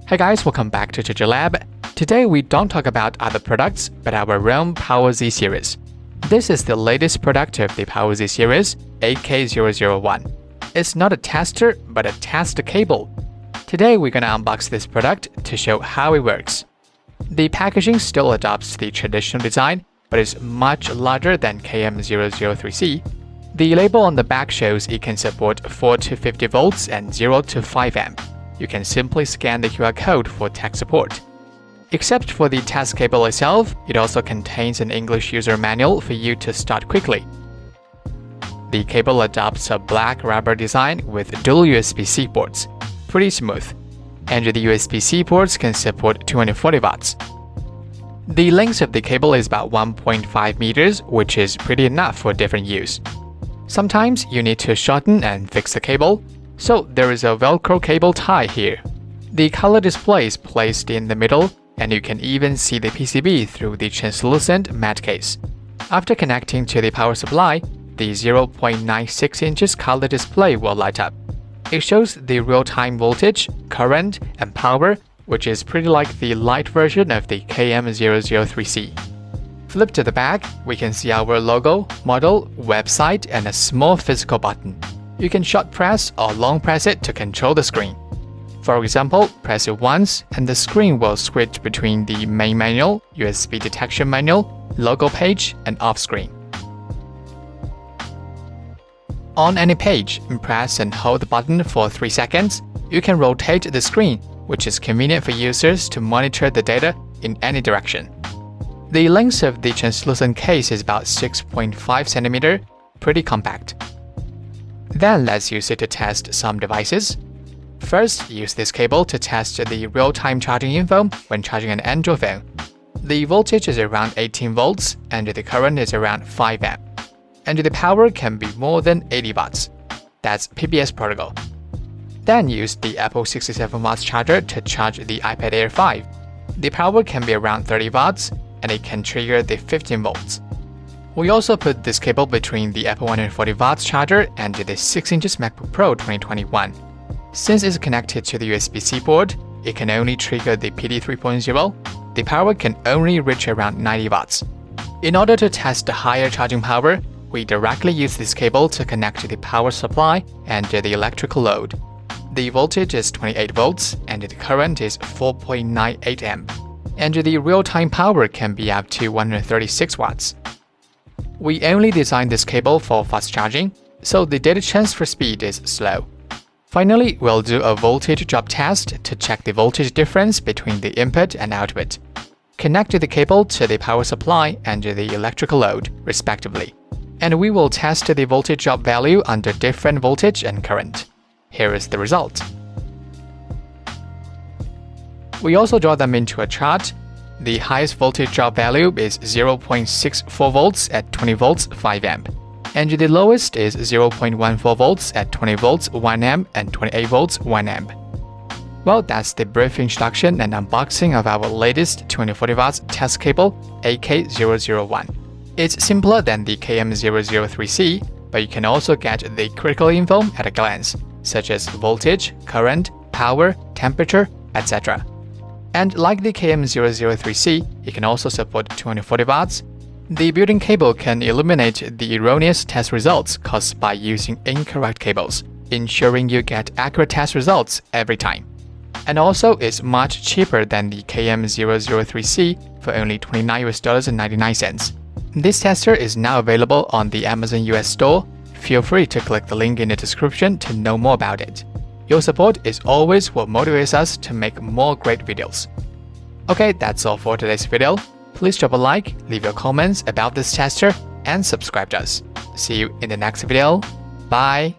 Hey guys, welcome back to ChargerLAB. Today we don't talk about other products, but our own PowerZ series. This is the latest product of the PowerZ series, AK001. It's not a tester, but a test cable. Today we're gonna unbox this product to show how it works. The packaging still adopts the traditional design, but is much larger than KM003C. The label on the back shows it can support 4 to 50 volts and 0 to 5 amp. You can simply scan the QR code for tech support. Except for the test cable itself, it also contains an English user manual for you to start quickly. The cable adopts a black rubber design with dual USB-C ports, pretty smooth, and the USB-C ports can support 240 watts. The length of the cable is about 1.5 meters, which is pretty enough for different use. Sometimes you need to shorten and fix the cable, so there is a Velcro cable tie here. The color display is placed in the middle, and you can even see the PCB through the translucent matte case. After connecting to the power supply, the 0.96 inches color display will light up. It shows the real-time voltage, current, and power, which is pretty like the light version of the KM003C. Flip to the back, we can see our logo, model, website, and a small physical button. You can short press or long press it to control the screen. For example, press it once and the screen will switch between the main manual, USB detection manual, logo page, and off screen. On any page, press and hold the button for 3 seconds. You can rotate the screen, which is convenient for users to monitor the data in any direction. The length of the translucent case is about 6.5 cm, pretty compact. Then let's use it to test some devices. First, use this cable to test the real-time charging info when charging an Android phone. The voltage is around 18 volts and the current is around 5 amp. And the power can be more than 80 watts. That's PBS protocol. Then use the Apple 67 watts charger to charge the iPad Air 5. The power can be around 30 watts and it can trigger the 15 volts. We also put this cable between the Apple 140 watts charger and the 6-inch MacBook Pro 2021. Since it's connected to the USB-C port, it can only trigger the PD 3.0. The power can only reach around 90 watts. In order to test the higher charging power, we directly use this cable to connect to the power supply and the electrical load. The voltage is 28 volts and the current is 4.98 amp. And the real-time power can be up to 136 watts. We only designed this cable for fast charging, so the data transfer speed is slow. Finally, we'll do a voltage drop test to check the voltage difference between the input and output. Connect the cable to the power supply and the electrical load, respectively. And we will test the voltage drop value under different voltage and current. Here is the result. We also draw them into a chart. The highest voltage drop value is 0.64 volts at 20 volts 5 amp, and the lowest is 0.14 volts at 20 volts 1 amp and 28 volts 1 amp. Well, that's the brief introduction and unboxing of our latest 240 watts test cable, AK001. It's simpler than the KM003C, but you can also get the critical info at a glance, such as voltage, current, power, temperature, etc. And like the KM003C, it can also support 240 watts. The built-in cable can eliminate the erroneous test results caused by using incorrect cables, ensuring you get accurate test results every time. And also, it's much cheaper than the KM003C for only $29.99. This tester is now available on the Amazon US store. Feel free to click the link in the description to know more about it. Your support is always what motivates us to make more great videos. Okay, that's all for today's video. Please drop a like, leave your comments about this tester, and subscribe to us. See you in the next video. Bye!